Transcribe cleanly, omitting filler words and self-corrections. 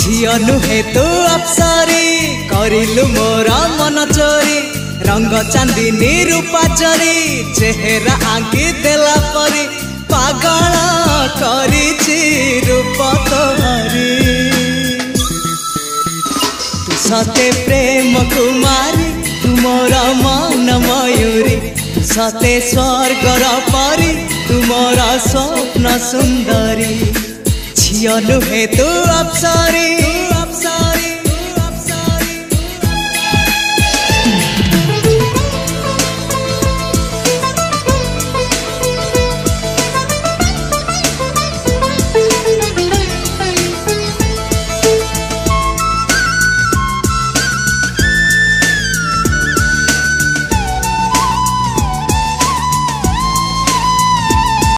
झियो नुहे तू अप्सरी करिलु मोर मन चोरी रंग चांदनी रूपा चोरी चेहरा आंकी देला परी पागल करिछि रूप तोहरी तू सते प्रेम कुमारी तू मोर मन मयूरी सते स्वर्गर परी तू मोर स्वप्न सुंदरी झियो नुहे तू अप्सरी।